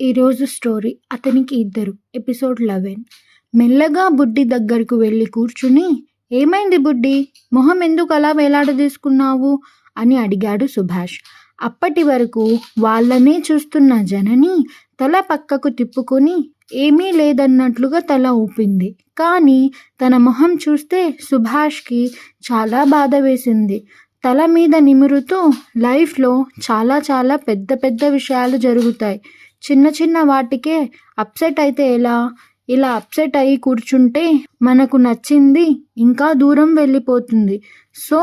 ఈరోజు స్టోరీ అతనికి ఇద్దరు ఎపిసోడ్ 11. మెల్లగా బుడ్డి దగ్గరకు వెళ్ళి కూర్చుని, ఏమైంది బుడ్డి, మొహం ఎందుకు అలా వేలాడదీసుకున్నావు అని అడిగాడు సుభాష్. అప్పటి వరకు వాళ్ళనే చూస్తున్న జనని తల పక్కకు తిప్పుకొని ఏమీ లేదన్నట్లుగా తల ఊపింది. కానీ తన మొహం చూస్తే సుభాష్కి చాలా బాధ వేసింది. తల మీద నిమురుతూ, లైఫ్లో చాలా చాలా పెద్ద పెద్ద విషయాలు జరుగుతాయి. చిన్న చిన్న వాటికే అప్సెట్ అయితే ఎలా? ఇలా అప్సెట్ అయ్యి కూర్చుంటే మనకు నచ్చింది ఇంకా దూరం వెళ్ళిపోతుంది. సో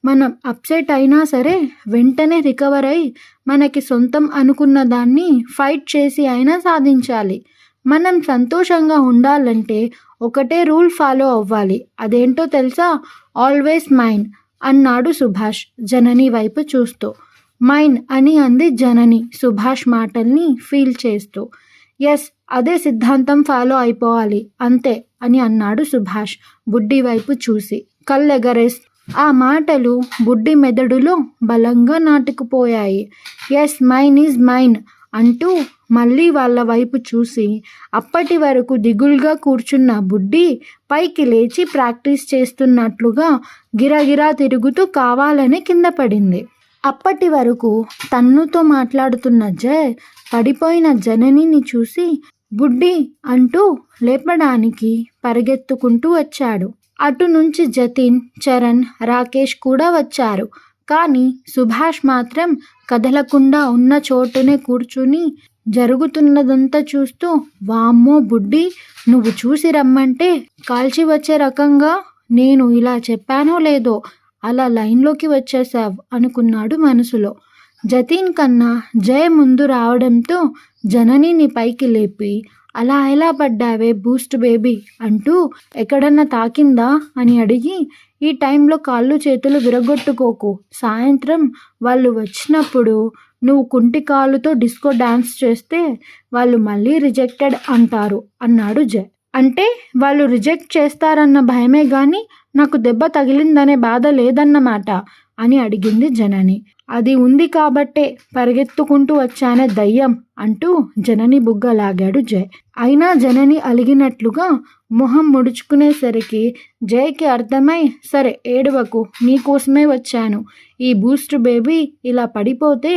మనం అప్సెట్ అయినా సరే వెంటనే రికవర్ అయి మనకి సొంతం అనుకున్న దాన్ని ఫైట్ చేసి అయినా సాధించాలి. మనం సంతోషంగా ఉండాలంటే ఒకటే రూల్ ఫాలో అవ్వాలి. అదేంటో తెలుసా? ఆల్వేస్ మైన్ అన్నాడు సుభాష్ జనని వైపు చూస్తూ. మైన్ అని అంది జనని సుభాష్ మాటల్ని ఫీల్ చేస్తూ. ఎస్, అదే సిద్ధాంతం ఫాలో అయిపోవాలి అంతే అని అన్నాడు సుభాష్ బుడ్డి వైపు చూసి కళ్ళెగరేస్తూ. ఆ మాటలు బుడ్డి మెదడులో బలంగా నాటుకుపోయాయి. ఎస్, మైన్ ఈజ్ మైన్ అంటూ మళ్ళీ వాళ్ళ వైపు చూసి అప్పటి వరకు దిగులుగా కూర్చున్న బుడ్డి పైకి లేచి ప్రాక్టీస్ చేస్తున్నట్లుగా గిరగిరా తిరుగుతూ కావాలని కింద పడింది. అప్పటి వరకు తన్నుతో మాట్లాడుతున్న జయ్ పడిపోయిన జననిని చూసి బుడ్డి అంటూ లేపడానికి పరిగెత్తుకుంటూ వచ్చాడు. అటు నుంచి జతిన్, చరణ్, రాకేష్ కూడా వచ్చారు. కానీ సుభాష్ మాత్రం కదలకుండా ఉన్న చోటునే కూర్చుని జరుగుతున్నదంతా చూస్తూ, వామ్మో బుడ్డి, నువ్వు చూసి రమ్మంటే కాల్చి వచ్చే రకంగా నేను ఇలా చెప్పానో లేదో అలా లైన్లోకి వచ్చేసావు అనుకున్నాడు మనసులో. జతిన్ కన్నా జయ్ ముందు రావడంతో జననిని పైకి లేపి, అలా ఎలా పడ్డావే బూస్ట్ బేబీ అంటూ ఎక్కడన్నా తాకిందా అని అడిగి, ఈ టైంలో కాళ్ళు చేతులు విరగొట్టుకోకు, సాయంత్రం వాళ్ళు వచ్చినప్పుడు నువ్వు కుంటి కాళ్ళుతో డిస్కో డాన్స్ చేస్తే వాళ్ళు మళ్ళీ రిజెక్టెడ్ అంటారు అన్నాడు జయ్. అంటే వాళ్ళు రిజెక్ట్ చేస్తారన్న భయమే గాని నాకు దెబ్బ తగిలిందనే బాధ లేదన్నమాట అని అడిగింది జనని. అది ఉంది కాబట్టే పరిగెత్తుకుంటూ వచ్చానే దయ్యం అంటూ జనని బుగ్గ లాగాడు జయ్. అయినా జనని అలిగినట్లుగా మొహం ముడుచుకునేసరికి జయ్కి అర్థమై, సరే ఏడవకు, నీకోసమే వచ్చాను. ఈ బూస్ట్ బేబీ ఇలా పడిపోతే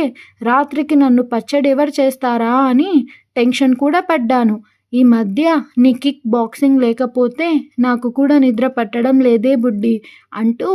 రాత్రికి నన్ను పచ్చడి ఎవరు చేస్తారా అని టెన్షన్ కూడా పడ్డాను. ఈ మధ్య నీ కిక్ బాక్సింగ్ లేకపోతే నాకు కూడా నిద్ర పట్టడం లేదే బుడ్డి అంటూ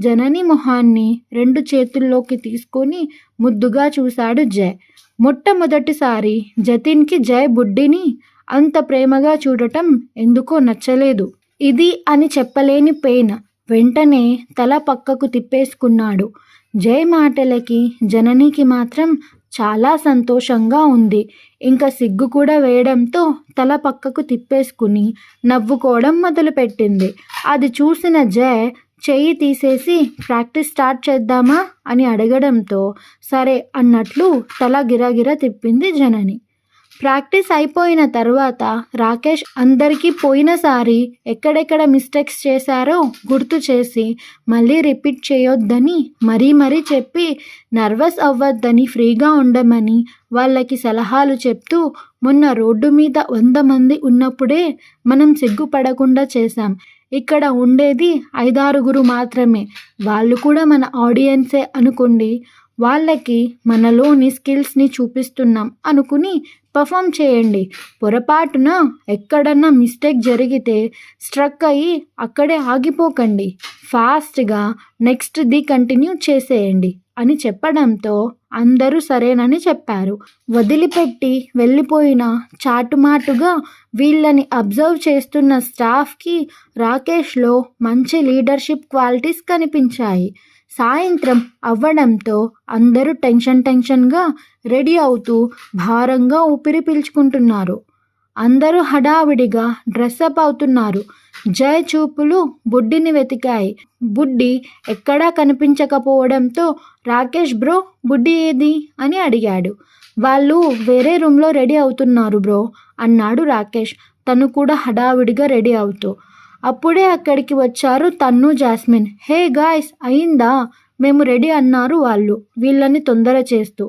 జనని మొహాన్ని 2 చేతుల్లోకి తీసుకొని ముద్దుగా చూశాడు జయ్. మొట్టమొదటిసారి జతిన్కి జయ్ బుడ్డిని అంత ప్రేమగా చూడటం ఎందుకో నచ్చలేదు. ఇది అని చెప్పలేని పెయిన్. వెంటనే తల పక్కకు తిప్పేసుకున్నాడు. జయ్ మాటలకి జననికి మాత్రం చాలా సంతోషంగా ఉంది. ఇంకా సిగ్గు కూడా వేయడంతో తల పక్కకు తిప్పేసుకుని నవ్వుకోవడం మొదలుపెట్టింది. అది చూసిన జయ్ చెయ్యి తీసేసి ప్రాక్టీస్ స్టార్ట్ చేద్దామా అని అడగడంతో సరే అన్నట్లు తల గిరగిర తిప్పింది జనని. ప్రాక్టీస్ అయిపోయిన తర్వాత రాకేష్ అందరికీ పోయినసారి ఎక్కడెక్కడ మిస్టేక్స్ చేశారో గుర్తు చేసి మళ్ళీ రిపీట్ చేయొద్దని మరీ చెప్పి నర్వస్ అవ్వద్దని ఫ్రీగా ఉండమని వాళ్ళకి సలహాలు చెప్తూ, మొన్న రోడ్డు మీద 100 మంది ఉన్నప్పుడే మనం సిగ్గుపడకుండా చేశాం. ఇక్కడ ఉండేది 5-6 మాత్రమే, వాళ్ళు కూడా మన ఆడియన్సే అనుకోండి. వాళ్ళకి మనలోని స్కిల్స్ని చూపిస్తున్నాం అనుకుని పర్ఫామ్ చేయండి. పొరపాటున ఎక్కడన్నా మిస్టేక్ జరిగితే స్ట్రక్ అయ్యి అక్కడే ఆగిపోకండి. ఫాస్ట్గా నెక్స్ట్ది కంటిన్యూ చేసేయండి అని చెప్పడంతో అందరూ సరేనని చెప్పారు. వదిలిపెట్టి వెళ్ళిపోయిన చాటుమాటుగా వీళ్ళని అబ్జర్వ్ చేస్తున్న స్టాఫ్కి రాకేష్లో మంచి లీడర్షిప్ క్వాలిటీస్ కనిపించాయి. సాయంత్రం అవ్వడంతో అందరూ టెన్షన్గా రెడీ అవుతూ భారంగా ఊపిరి పీల్చుకుంటున్నారు. అందరూ హడావిడిగా డ్రెస్అప్ అవుతున్నారు. జయ్ చూపులు బుడ్డిని వెతికాయి. బుడ్డి ఎక్కడా కనిపించకపోవడంతో రాకేష్ బ్రో, బుడ్డి ఏది అని అడిగాడు. వాళ్ళు వేరే రూమ్లో రెడీ అవుతున్నారు బ్రో అన్నాడు రాకేష్ తను కూడా హడావిడిగా రెడీ అవుతూ. అప్పుడే అక్కడికి వచ్చారు తన్ను, జాస్మిన్. హే గాయ్స్, అయిందా? మేము రెడీ అన్నారు వాళ్ళు వీళ్ళని తొందర చేస్తూ.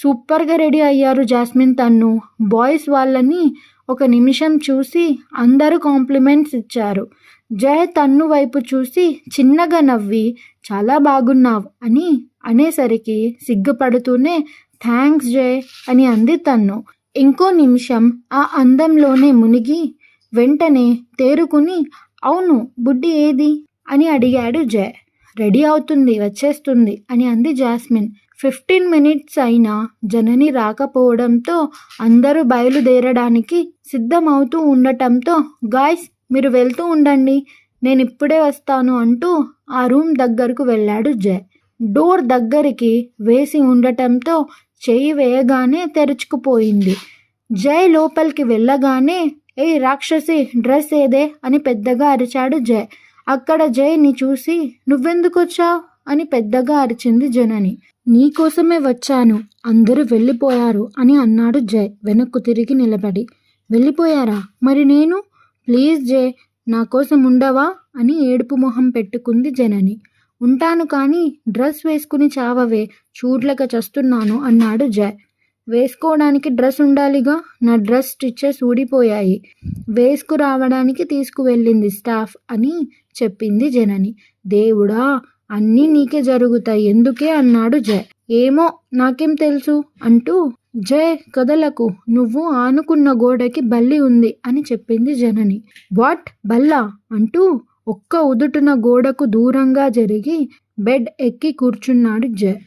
సూపర్గా రెడీ అయ్యారు జాస్మిన్ తన్ను. బాయ్స్ వాళ్ళని ఒక నిమిషం చూసి అందరూ కాంప్లిమెంట్స్ ఇచ్చారు. జయ తన్ను వైపు చూసి చిన్నగా నవ్వి చాలా బాగున్నావు అని అనేసరికి సిగ్గుపడుతూనే థ్యాంక్స్ జయ్ అని అంది తన్ను. ఇంకో నిమిషం ఆ అందంలోనే మునిగి వెంటనే తేరుకుని అవును బుడ్డి ఏది అని అడిగాడు జయ్. రెడీ అవుతుంది వచ్చేస్తుంది అని అంది జాస్మిన్. 15 మినిట్స్ అయినా జనని రాకపోవడంతో అందరూ బయలుదేరడానికి సిద్ధమవుతూ ఉండటంతో గాయ్స్ మీరు వెళ్తూ ఉండండి నేను ఇప్పుడే వస్తాను అంటూ ఆ రూమ్ దగ్గరకు వెళ్ళాడు జయ్. డోర్ దగ్గరికి వేసి ఉండటంతో చెయ్యి వేయగానే తెరుచుకుపోయింది. జయ్ లోపలికి వెళ్ళగానే ఏ రాక్షసి డ్రెస్ ఏదే అని పెద్దగా అరిచాడు జయ్. అక్కడ జయ్ని చూసి నువ్వెందుకు వచ్చావు అని పెద్దగా అరిచింది జనని. నీకోసమే వచ్చాను అందరూ వెళ్ళిపోయారు అని అన్నాడు జయ్ వెనక్కు తిరిగి నిలబడి. వెళ్ళిపోయారా మరి నేను? ప్లీజ్ జయ్ నా కోసం ఉండవా అని ఏడుపు మొహం పెట్టుకుంది జనని. ఉంటాను కానీ డ్రెస్ వేసుకుని చావవే చూడ్లక చస్తున్నాను అన్నాడు జయ్. వేసుకోవడానికి డ్రెస్ ఉండాలిగా నా డ్రెస్ స్టిచెస్ ఊడిపోయాయి వేసుకురావడానికి తీసుకువెళ్ళింది స్టాఫ్ అని చెప్పింది జనని. దేవుడా అన్నీ నీకే జరుగుతాయి ఎందుకే అన్నాడు జయ్. ఏమో నాకేం తెలుసు అంటూ జయ్ కదలకు నువ్వు ఆనుకున్న గోడకి బల్లి ఉంది అని చెప్పింది జనని. వాట్ బల్లా అంటూ ఒక్క ఉదుటున గోడకు దూరంగా జరిగి బెడ్ ఎక్కి కూర్చున్నాడు జయ్.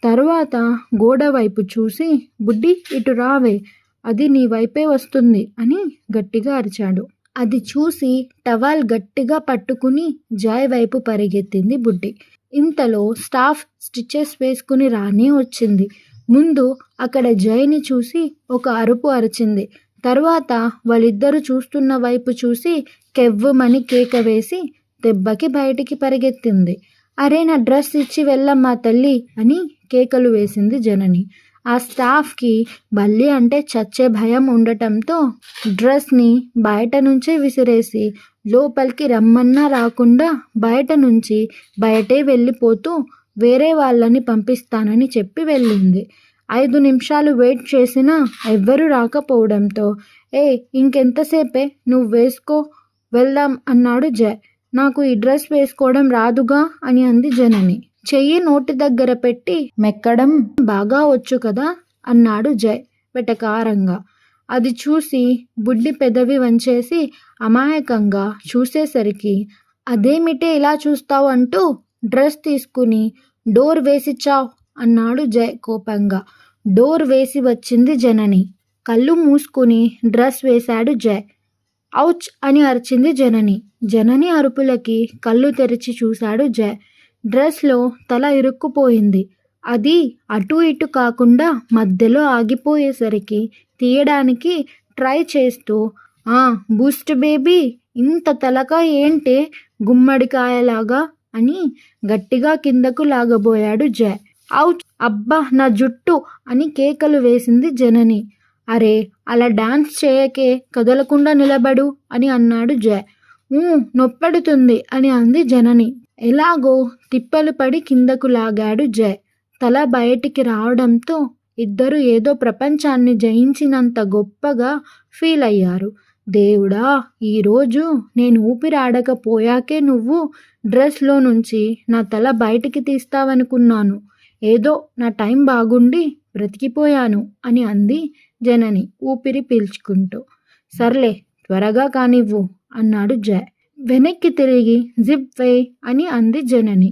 తర్వాత గోడ వైపు చూసి బుడ్డి ఇటు రావే అది నీ వైపే వస్తుంది అని గట్టిగా అరిచాడు. అది చూసి టవాల్ గట్టిగా పట్టుకుని జయ్ వైపు పరిగెత్తింది బుడ్డి. ఇంతలో స్టాఫ్ స్టిచెస్ వేసుకుని రానే వచ్చింది. ముందు అక్కడ జయ్ని చూసి ఒక అరుపు అరిచింది. తర్వాత వాళ్ళిద్దరూ చూస్తున్న వైపు చూసి కెవ్వుమని కేక వేసి దెబ్బకి బయటికి పరిగెత్తింది. అరే నా డ్రెస్ ఇచ్చి వెళ్ళమ్మా తల్లి అని కేకలు వేసింది జనని. ఆ స్టాఫ్కి బల్లి అంటే చచ్చే భయం ఉండటంతో డ్రెస్ని బయట నుంచే విసిరేసి లోపలికి రమ్మన్నా రాకుండా బయట నుంచి బయటే వెళ్ళిపోతూ వేరే వాళ్ళని పంపిస్తానని చెప్పి వెళ్ళింది. 5 నిమిషాలు వెయిట్ చేసినా ఎవ్వరూ రాకపోవడంతో ఏ ఇంకెంతసేపే నువ్వు వేసుకో వెళ్దాం అన్నాడు జయ్. నాకు ఈ డ్రెస్ వేసుకోవడం రాదుగా అని అంది జనని. చెయ్యి నోటి దగ్గర పెట్టి మెక్కడం బాగా వచ్చు కదా అన్నాడు జయ్ వెటకారంగా. అది చూసి బుడ్డి పెదవి వంచేసి అమాయకంగా చూసేసరికి అదేమిటే ఇలా చూస్తావు అంటూ డ్రెస్ తీసుకుని డోర్ వేసిచ్చావ్ అన్నాడు జయ్ కోపంగా. డోర్ వేసి వచ్చింది జనని. కళ్ళు మూసుకుని డ్రెస్ వేశాడు జయ్. ఔచ్ అని అరిచింది జనని. జనని అరుపులకి కళ్ళు తెరిచి చూశాడు జయ్. డ్రెస్లో తల ఇరుక్కుపోయింది. అది అటు ఇటు కాకుండా మధ్యలో ఆగిపోయేసరికి తీయడానికి ట్రై చేస్తూ బూస్ట్ బేబీ ఇంత తలకాయ ఏంటే గుమ్మడికాయలాగా అని గట్టిగా కిందకు లాగబోయాడు జయ్. ఔచ్ అబ్బా నా జుట్టు అని కేకలు వేసింది జనని. అరే అలా డాన్స్ చేయకే కదలకుండా నిలబడు అని అన్నాడు జయ్. నొప్పెడుతుంది అని అంది జనని. ఎలాగో తిప్పలు పడి కిందకు లాగాడు జయ్. తల బయటికి రావడంతో ఇద్దరు ఏదో ప్రపంచాన్ని జయించినంత గొప్పగా ఫీల్ అయ్యారు. దేవుడా ఈరోజు నేను ఊపిరాడకపోయాకే నువ్వు డ్రెస్లో నుంచి నా తల బయటికి తీస్తావనుకున్నాను. ఏదో నా టైం బాగుండి బ్రతికిపోయాను అని అంది జనని ఊపిరి పీల్చుకుంటూ. సర్లే త్వరగా కానివ్వు అన్నాడు జయ్. వెనక్కి తిరిగి జిప్ వేయ్ అని అంది జనని.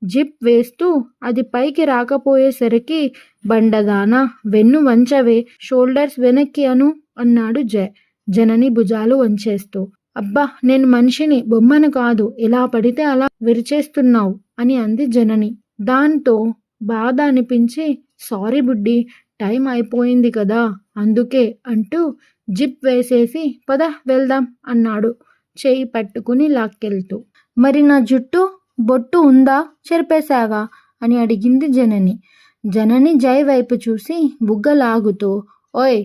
జిప్ వేస్తూ అది పైకి రాకపోయేసరికి బండదానా వెన్ను వంచవే షోల్డర్స్ వెనక్కి అన్నాడు జయ్ జనని భుజాలు వంచేస్తూ. అబ్బా నేను మనిషిని బొమ్మను కాదు ఎలా పడితే అలా విరిచేస్తున్నావు అని అంది జనని. దాంతో బాధ అనిపించి సారీ బుడ్డి టైం అయిపోయింది కదా అందుకే అంటూ జిప్ వేసేసి పద వెళ్దాం అన్నాడు చేయి పట్టుకుని లాక్కెళ్తూ. మరి నా జుట్టు బొట్టు ఉందా చెరిపేశావా అని అడిగింది జనని. జనని జయ్ వైపు చూసి బుగ్గలాగుతూ ఓయ్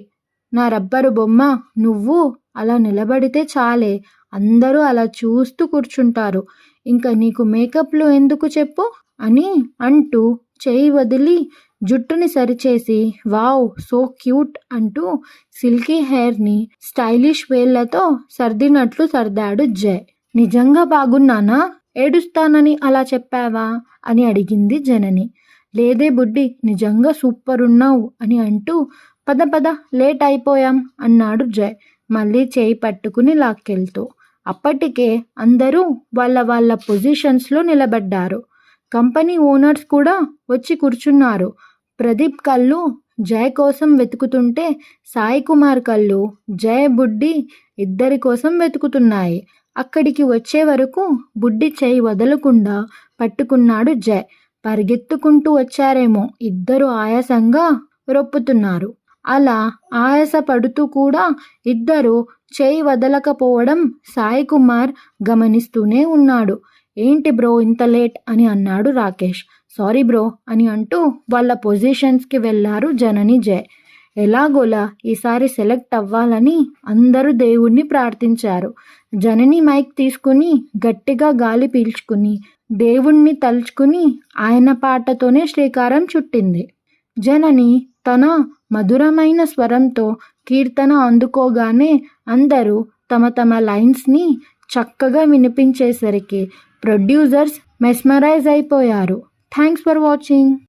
నా రబ్బరు బొమ్మ నువ్వు అలా నిలబడితే చాలే అందరూ అలా చూస్తూ కూర్చుంటారు ఇంకా నీకు మేకప్లు ఎందుకు చెప్పు అని అంటూ చేయి వదిలి జుట్టుని సరిచేసి వావ్ సో క్యూట్ అంటూ సిల్కీ హెయిర్ని స్టైలిష్ వేళ్లతో సర్దినట్లు సర్దాడు జయ్. నిజంగా బాగున్నానా? ఏడుస్తానని అలా చెప్పావా అని అడిగింది జనని. లేదే బుడ్డి, నిజంగా సూపర్ ఉన్నావు అని అంటూ పద పద లేట్ అయిపోయాం అన్నాడు జయ్ మళ్ళీ చేయి పట్టుకుని లాక్కెళ్తూ. అప్పటికే అందరూ వాళ్ళ వాళ్ళ పొజిషన్స్లో నిలబడ్డారు. కంపెనీ ఓనర్స్ కూడా వచ్చి కూర్చున్నారు. ప్రదీప్ కళ్ళు జయ్ కోసం వెతుకుతుంటే సాయి కుమార్ కళ్ళు జయ్ బుడ్డి ఇద్దరి కోసం వెతుకుతున్నాయి. అక్కడికి వచ్చే వరకు బుడ్డి చేయి వదలకుండా పట్టుకున్నాడు జయ్. పరిగెత్తుకుంటూ వచ్చారేమో, ఇద్దరు ఆయాసంగా రొప్పుతున్నారు. అలా ఆయాస పడుతూ కూడా ఇద్దరు చేయి వదలకపోవడం సాయి కుమార్ గమనిస్తూనే ఉన్నాడు. ఏంటి బ్రో ఇంత లేట్ అని అన్నాడు రాకేష్. సారీ బ్రో అని అంటూ వాళ్ళ పొజిషన్స్కి వెళ్ళారు జనని జయ్. ఎలాగోలా ఈసారి సెలెక్ట్ అవ్వాలని అందరూ దేవుణ్ణి ప్రార్థించారు. జనని మైక్ తీసుకుని గట్టిగా గాలి పీల్చుకుని దేవుణ్ణి తలుచుకుని ఆయన పాటతోనే శ్రీకారం చుట్టింది. జనని తన మధురమైన స్వరంతో కీర్తన అందుకోగానే అందరూ తమ తమ లైన్స్ని చక్కగా వినిపించేసరికి ప్రొడ్యూసర్స్ మెస్మరైజ్ అయిపోయారు. Thanks for watching.